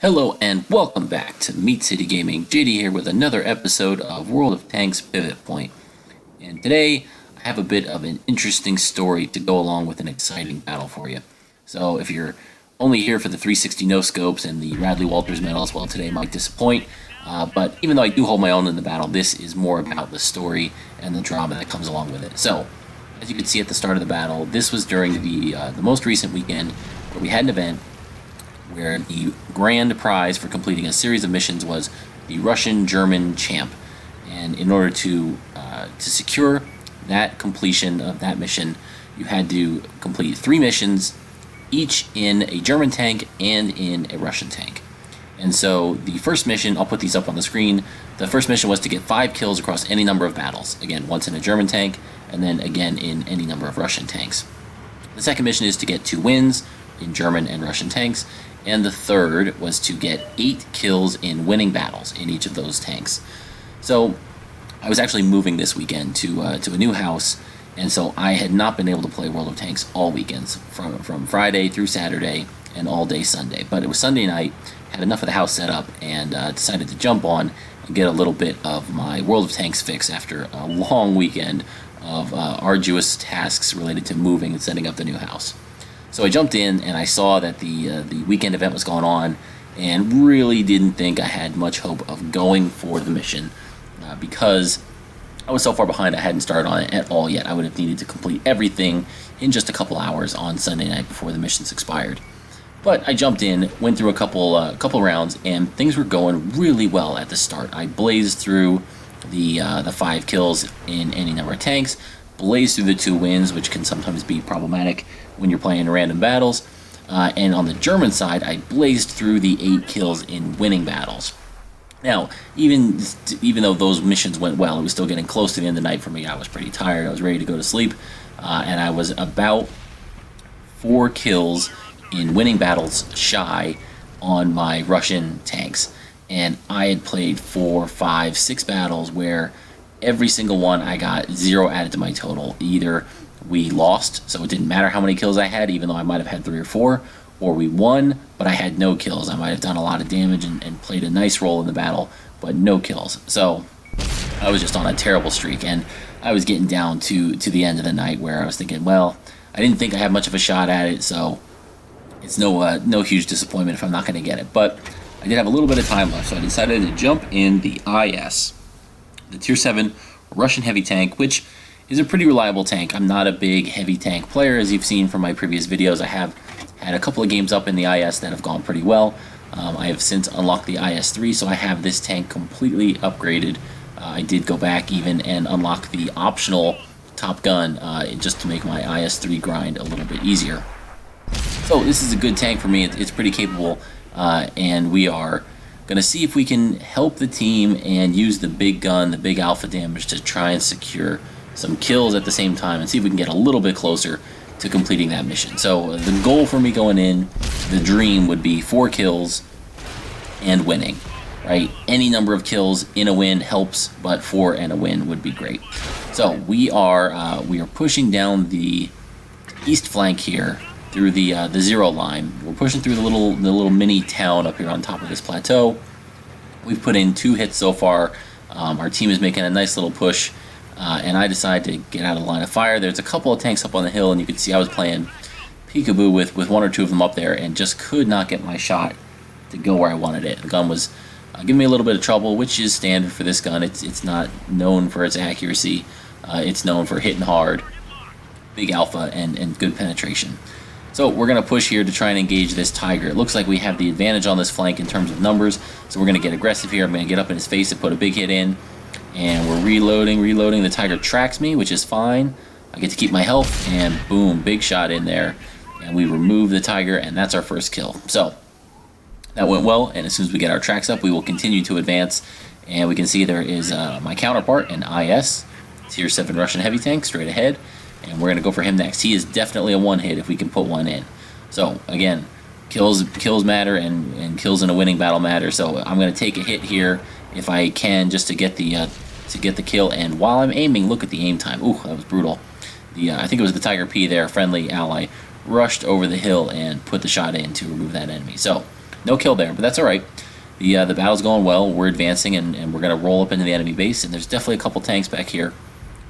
Hello and welcome back to Meat City Gaming. JD here with another episode of World of Tanks Pivot Point. And today I have a bit of an interesting story to go along with an exciting battle for you. So if you're only here for the 360 no scopes and the Radley Walters medals, well, today might disappoint. But even though I do hold my own in the battle, this is more about the story and the drama that comes along with it. So as you can see at the start of the battle, this was during the most recent weekend where we had an event where the grand prize for completing a series of missions was the Russian-German champ. And in order to secure that completion of that mission, you had to complete 3 missions, each in a German tank and in a Russian tank. And so the first mission, I'll put these up on the screen, the first mission was to get 5 kills across any number of battles. Again, once in a German tank, and then again in any number of Russian tanks. The second mission is to get 2 wins in German and Russian tanks, and the third was to get 8 kills in winning battles in each of those tanks. So I was actually moving this weekend to a new house, and so I had not been able to play World of Tanks all weekends, from Friday through Saturday and all day Sunday. But it was Sunday night, had enough of the house set up, and decided to jump on and get a little bit of my World of Tanks fix after a long weekend of arduous tasks related to moving and setting up the new house. So I jumped in and I saw that the weekend event was going on, and really didn't think I had much hope of going for the mission because I was so far behind I hadn't started on it at all yet. I would have needed to complete everything in just a couple hours on Sunday night before the missions expired. But I jumped in, went through a couple rounds, and things were going really well at the start. I blazed through the 5 kills in any number of tanks, blazed through the 2 wins, which can sometimes be problematic when you're playing random battles. And on the German side, I blazed through the 8 kills in winning battles. Now, even though those missions went well, it was still getting close to the end of the night for me. I was pretty tired. I was ready to go to sleep. And I was about 4 kills in winning battles shy on my Russian tanks. And I had played 4, 5, 6 battles where every single one I got 0 added to my total. Either we lost, so it didn't matter how many kills I had, even though I might have had 3 or 4, or we won, but I had no kills. I might have done a lot of damage and played a nice role in the battle, but no kills. So I was just on a terrible streak, and I was getting down to the end of the night where I was thinking, well, I didn't think I had much of a shot at it, so it's no huge disappointment if I'm not going to get it. But I did have a little bit of time left, so I decided to jump in the IS, the Tier 7 Russian heavy tank, which is a pretty reliable tank. I'm not a big heavy tank player, as you've seen from my previous videos. I have had a couple of games up in the IS that have gone pretty well. I have since unlocked the IS-3, so I have this tank completely upgraded. I did go back even and unlock the optional Top Gun just to make my IS-3 grind a little bit easier. So this is a good tank for me. It's pretty capable, and we are going to see if we can help the team and use the big gun, the big alpha damage, to try and secure some kills at the same time and see if we can get a little bit closer to completing that mission. So the goal for me going in, the dream would be 4 kills and winning, right? Any number of kills in a win helps, but 4 and a win would be great. So we are pushing down the east flank here through the 0 line. We're pushing through the little mini town up here on top of this plateau. We've put in 2 hits so far. Our team is making a nice little push, and I decided to get out of the line of fire. There's a couple of tanks up on the hill, and you can see I was playing peekaboo with 1 or 2 of them up there, and just could not get my shot to go where I wanted it. The gun was giving me a little bit of trouble, which is standard for this gun. It's not known for its accuracy. It's known for hitting hard, big alpha, and good penetration. So we're going to push here to try and engage this Tiger. It looks like we have the advantage on this flank in terms of numbers, so we're going to get aggressive here. I'm going to get up in his face and put a big hit in, and we're reloading. The Tiger tracks me, which is fine. I get to keep my health, and boom, big shot in there, and we remove the Tiger, and that's our first kill. So that went well, and as soon as we get our tracks up, we will continue to advance, and we can see there is my counterpart, an IS, Tier 7 Russian heavy tank, straight ahead. And we're going to go for him next. He is definitely a 1-hit if we can put 1 in. So, again, kills matter, and kills in a winning battle matter. So I'm going to take a hit here if I can, just to get the kill. And while I'm aiming, look at the aim time. Ooh, that was brutal. I think it was the Tiger P there, friendly ally, rushed over the hill and put the shot in to remove that enemy. So no kill there, but that's all right. The battle's going well. We're advancing, and we're going to roll up into the enemy base. And there's definitely a couple tanks back here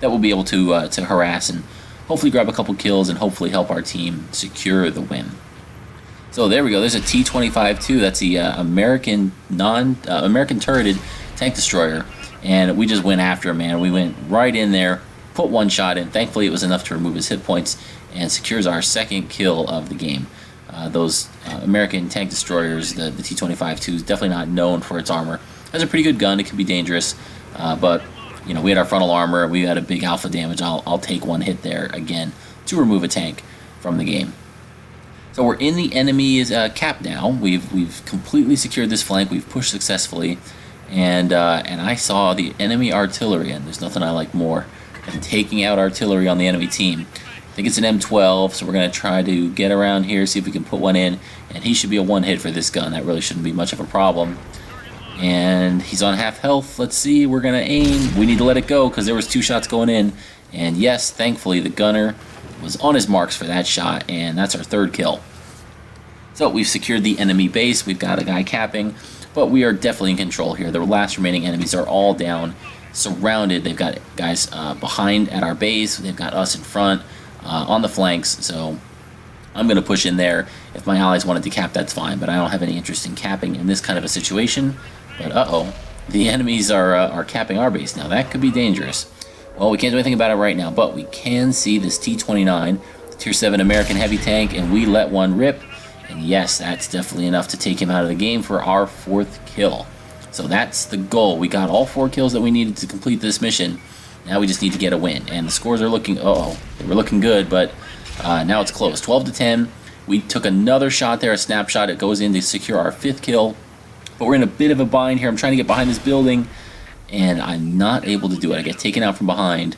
that we'll be able to harass and hopefully grab a couple kills and hopefully help our team secure the win. So there we go. There's a T-25-2. That's the American American turreted tank destroyer, and we just went after him, man. We went right in there, put one shot in. Thankfully, it was enough to remove his hit points and secures our second kill of the game. Those American tank destroyers, the T-25-2, is definitely not known for its armor. It has a pretty good gun. It can be dangerous, but you know, we had our frontal armor. We had a big alpha damage. I'll take one hit there again to remove a tank from the game. So we're in the enemy's cap now. We've completely secured this flank. We've pushed successfully, and I saw the enemy artillery, and there's nothing I like more than taking out artillery on the enemy team. I think it's an M12, so we're going to try to get around here, see if we can put one in, and he should be a one hit for this gun. That really shouldn't be much of a problem. And he's on half health. Let's see, we're going to aim. We need to let it go because there was 2 shots going in. And yes, thankfully the gunner was on his marks for that shot, and that's our 3rd kill. So we've secured the enemy base. We've got a guy capping, but we are definitely in control here. The last remaining enemies are all down, surrounded. They've got guys behind at our base. They've got us in front. On the flanks, so I'm going to push in there. If my allies wanted to cap, that's fine, but I don't have any interest in capping in this kind of a situation. But uh-oh, the enemies are capping our base now. That could be dangerous. Well, we can't do anything about it right now, but we can see this T-29, Tier 7 American heavy tank, and we let one rip. And yes, that's definitely enough to take him out of the game for our 4th kill. So that's the goal. We got all 4 kills that we needed to complete this mission. Now we just need to get a win, and the scores are looking, they were looking good, but now it's close. 12-10. We took another shot there, a snapshot. It goes in to secure our 5th kill, but we're in a bit of a bind here. I'm trying to get behind this building, and I'm not able to do it. I get taken out from behind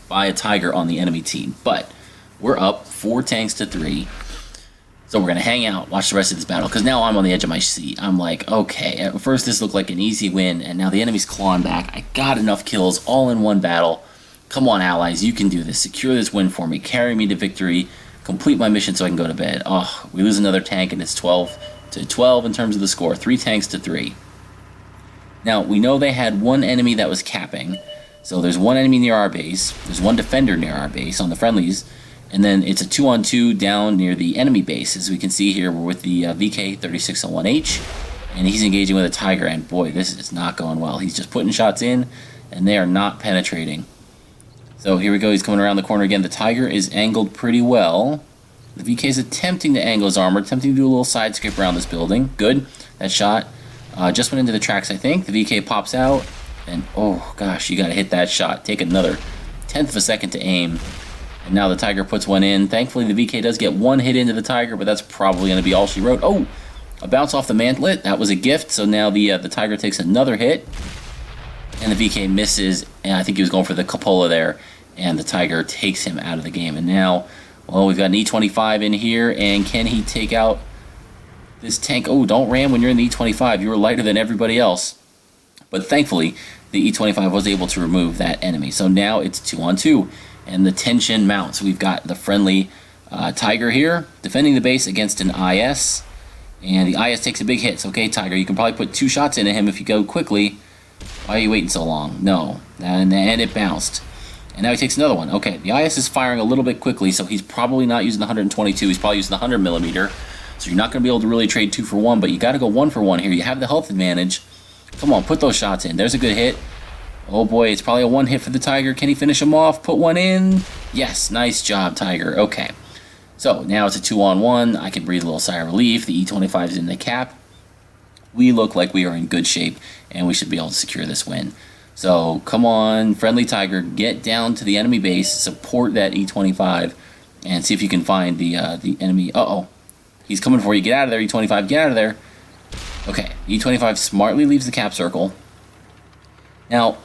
by a Tiger on the enemy team, but we're up 4 tanks to 3. So we're going to hang out, watch the rest of this battle, because now I'm on the edge of my seat. I'm like, okay, at first this looked like an easy win, and now the enemy's clawing back. I got enough kills all in one battle. Come on, allies, you can do this. Secure this win for me. Carry me to victory. Complete my mission so I can go to bed. Oh, we lose another tank, and it's 12-12 in terms of the score. 3 tanks to 3. Now, we know they had one enemy that was capping. So there's one enemy near our base. There's one defender near our base on the friendlies. And then it's a 2-on-2 down near the enemy base. As we can see here, we're with the VK-3601H, and he's engaging with a Tiger, and boy, this is not going well. He's just putting shots in, and they are not penetrating. So here we go, he's coming around the corner again. The Tiger is angled pretty well. The VK is attempting to angle his armor, attempting to do a little side scrape around this building. Good, that shot just went into the tracks, I think. The VK pops out, and oh gosh, you gotta hit that shot. Take another 1/10 of a second to aim. And now the Tiger puts one in. Thankfully, the VK does get one hit into the Tiger, but that's probably going to be all she wrote. Oh, a bounce off the mantlet. That was a gift. So now the Tiger takes another hit, and the VK misses. And I think he was going for the cupola there, and the Tiger takes him out of the game. And now, well, we've got an E-25 in here, and can he take out this tank? Oh, don't ram when you're in the E-25. You're lighter than everybody else. But thankfully, the E-25 was able to remove that enemy. So now it's 2-on-2. And the tension mounts. We've got the friendly Tiger here defending the base against an IS, and the IS takes a big hit. So, okay, Tiger, you can probably put 2 shots into him if you go quickly. Why are you waiting so long? No, and it bounced, and now he takes another one. Okay, the IS is firing a little bit quickly, so he's probably not using the 122. He's probably using the 100 millimeter. So you're not going to be able to really trade 2 for 1, but you got to go 1 for 1 here. You have the health advantage. Come on, put those shots in. There's a good hit. Oh boy, it's probably a 1 hit for the Tiger. Can he finish him off? Put one in. Yes, nice job, Tiger. Okay. So now it's a 2-on-1. I can breathe a little sigh of relief. The E-25 is in the cap. We look like we are in good shape, and we should be able to secure this win. So come on, friendly Tiger, get down to the enemy base, support that E-25, and see if you can find the enemy. Uh-oh. He's coming for you. Get out of there, E-25. Get out of there. Okay. E-25 smartly leaves the cap circle. Now,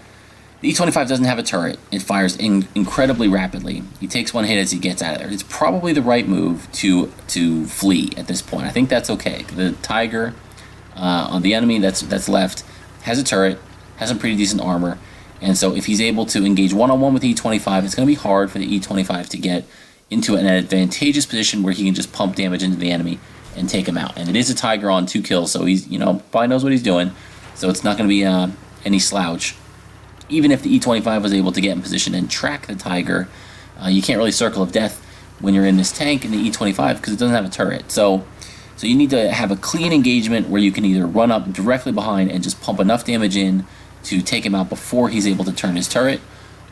the E-25 doesn't have a turret. It fires incredibly rapidly. He takes 1 hit as he gets out of there. It's probably the right move to flee at this point. I think that's okay. The Tiger on the enemy that's left has a turret, has some pretty decent armor, and so if he's able to engage one-on-one with the E-25, it's going to be hard for the E-25 to get into an advantageous position where he can just pump damage into the enemy and take him out. And it is a Tiger on 2 kills, so he's, probably knows what he's doing. So it's not going to be any slouch. Even if the E-25 was able to get in position and track the Tiger, you can't really circle of death when you're in this tank in the E-25 because it doesn't have a turret. So you need to have a clean engagement where you can either run up directly behind and just pump enough damage in to take him out before he's able to turn his turret,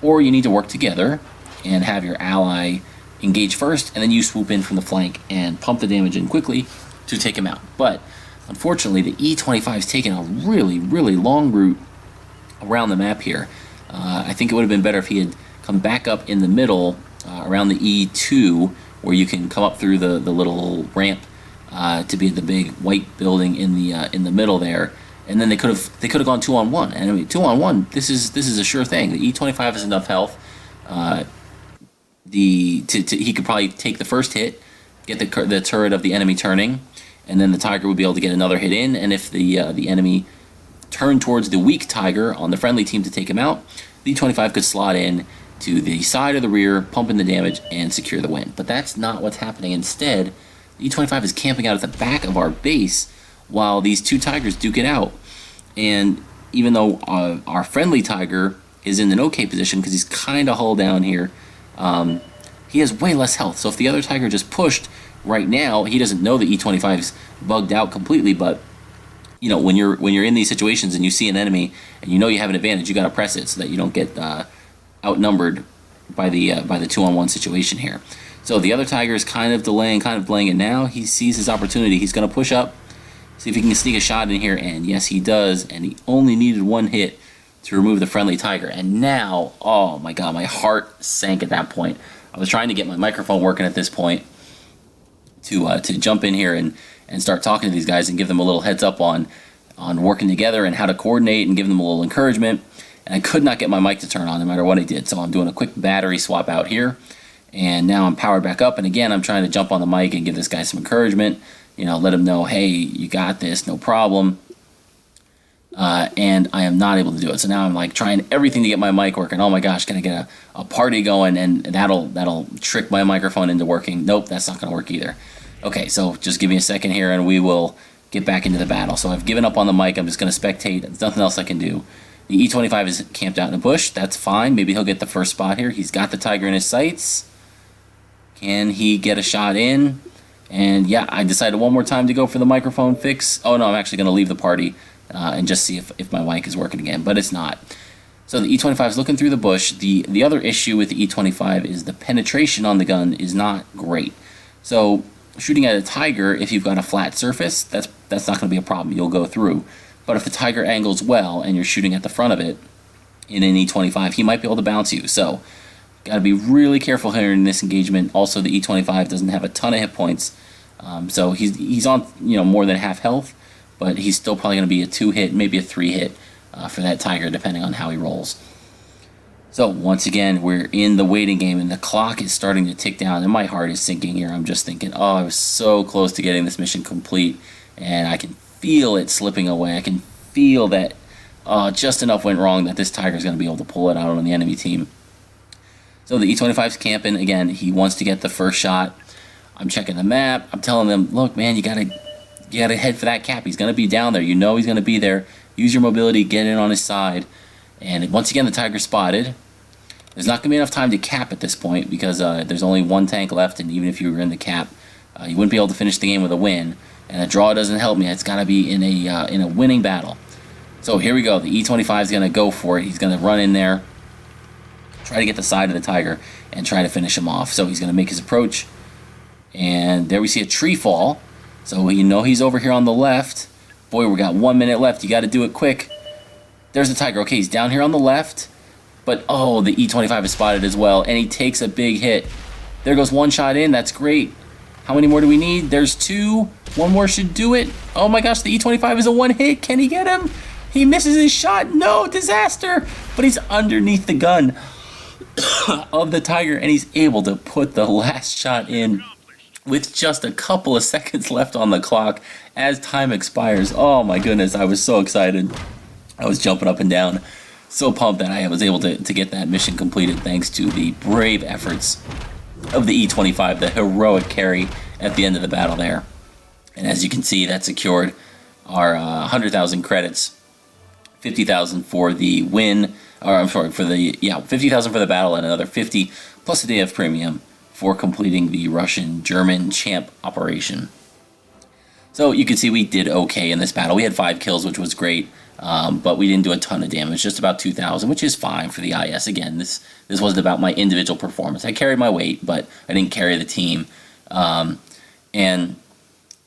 or you need to work together and have your ally engage first, and then you swoop in from the flank and pump the damage in quickly to take him out. But unfortunately, the E-25 is taking a really, really long route around the map here. I think it would have been better if he had come back up in the middle around the E2, where you can come up through the little ramp to be at the big white building in the middle there, and then they could have gone 2-on-1. And I mean, 2-on-1, this is a sure thing. The E-25 has enough health. He could probably take the first hit, get the turret of the enemy turning, and then the Tiger would be able to get another hit in. And if the enemy turned towards the weak Tiger on the friendly team to take him out, the E-25 could slot in to the side of the rear, pump in the damage, and secure the win. But that's not what's happening. Instead, the E-25 is camping out at the back of our base while these 2 Tigers duke it out. And even though our friendly Tiger is in an okay position because he's kind of hull down here, he has way less health. So if the other Tiger just pushed right now, he doesn't know the E-25's bugged out completely, but when you're in these situations and you see an enemy and you know you have an advantage, you got to press it so that you don't get outnumbered by the 2-on-1 situation here. So the other Tiger is kind of delaying, and now he sees his opportunity. He's going to push up, see if he can sneak a shot in here, and yes, he does. And he only needed 1 hit to remove the friendly Tiger. And now, oh my God, my heart sank at that point. I was trying to get my microphone working at this point to jump in here and start talking to these guys and give them a little heads up on working together and how to coordinate and give them a little encouragement. And I could not get my mic to turn on no matter what I did. So I'm doing a quick battery swap out here. And now I'm powered back up. And again, I'm trying to jump on the mic and give this guy some encouragement. Let him know, hey, you got this, no problem. And I am not able to do it. So now I'm like trying everything to get my mic working. Oh my gosh, can I get a party going? And that'll trick my microphone into working. Nope, that's not going to work either. Okay, so just give me a second here and we will get back into the battle. So I've given up on the mic. I'm just going to spectate. There's nothing else I can do. The E-25 is camped out in a bush. That's fine. Maybe he'll get the first spot here. He's got the Tiger in his sights. Can he get a shot in? And yeah, I decided one more time to go for the microphone fix. Oh no, I'm actually going to leave the party and just see if my mic is working again, but it's not. So the E-25 is looking through the bush. The other issue with the E-25 is the penetration on the gun is not great. So shooting at a Tiger, if you've got a flat surface, that's not going to be a problem. You'll go through. But if the Tiger angles well and you're shooting at the front of it in an E-25, he might be able to bounce you. So got to be really careful here in this engagement. Also, the E-25 doesn't have a ton of hit points, so he's on more than half health, but he's still probably going to be a 2-hit, maybe a 3-hit for that Tiger, depending on how he rolls. So once again, we're in the waiting game, and the clock is starting to tick down, and my heart is sinking here. I'm just thinking, oh, I was so close to getting this mission complete, and I can feel it slipping away. I can feel that just enough went wrong that this Tiger is going to be able to pull it out on the enemy team. So the E-25's camping. Again, he wants to get the first shot. I'm checking the map. I'm telling them, look, man, you gotta head for that cap. He's going to be down there. You know he's going to be there. Use your mobility, get in on his side. And once again, the Tiger's spotted. There's not going to be enough time to cap at this point because there's only 1 tank left, and even if you were in the cap, you wouldn't be able to finish the game with a win. And a draw doesn't help me. It's got to be in a winning battle. So here we go. The E-25 is going to go for it. He's going to run in there, try to get the side of the Tiger, and try to finish him off. So he's going to make his approach. And there we see a tree fall. So he's over here on the left. Boy, we got 1 minute left. You got to do it quick. There's the Tiger. Okay, he's down here on the left. But, oh, the E-25 is spotted as well. And he takes a big hit. There goes 1 shot in. That's great. How many more do we need? There's 2. 1 more should do it. Oh my gosh, the E-25 is a 1-hit. Can he get him? He misses his shot. No, disaster. But he's underneath the gun of the Tiger, and he's able to put the last shot in with just a couple of seconds left on the clock as time expires. Oh my goodness, I was so excited. I was jumping up and down. So pumped that I was able to get that mission completed thanks to the brave efforts of the E-25, the heroic carry at the end of the battle there. And as you can see, that secured our 100,000 credits, 50,000 for the win, or I'm sorry, for the, 50,000 for the battle, and another 50 plus a day of premium for completing the Russian-German champ operation. So you can see we did okay in this battle. We had 5 kills, which was great, but we didn't do a ton of damage, just about 2,000, which is fine for the IS. Again, this wasn't about my individual performance. I carried my weight, but I didn't carry the team. And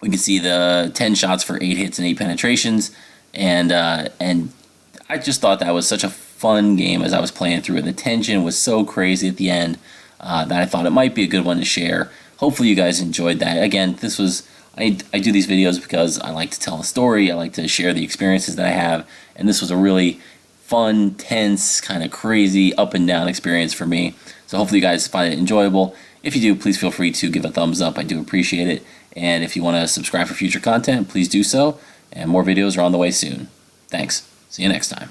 we can see the 10 shots for 8 hits and 8 penetrations, and I just thought that was such a fun game as I was playing through it. The tension was so crazy at the end that I thought it might be a good one to share. Hopefully you guys enjoyed that. Again, this was... I do these videos because I like to tell a story, I like to share the experiences that I have, and this was a really fun, tense, kind of crazy, up and down experience for me. So hopefully you guys find it enjoyable. If you do, please feel free to give a thumbs up. I do appreciate it. And if you want to subscribe for future content, please do so. And more videos are on the way soon. Thanks. See you next time.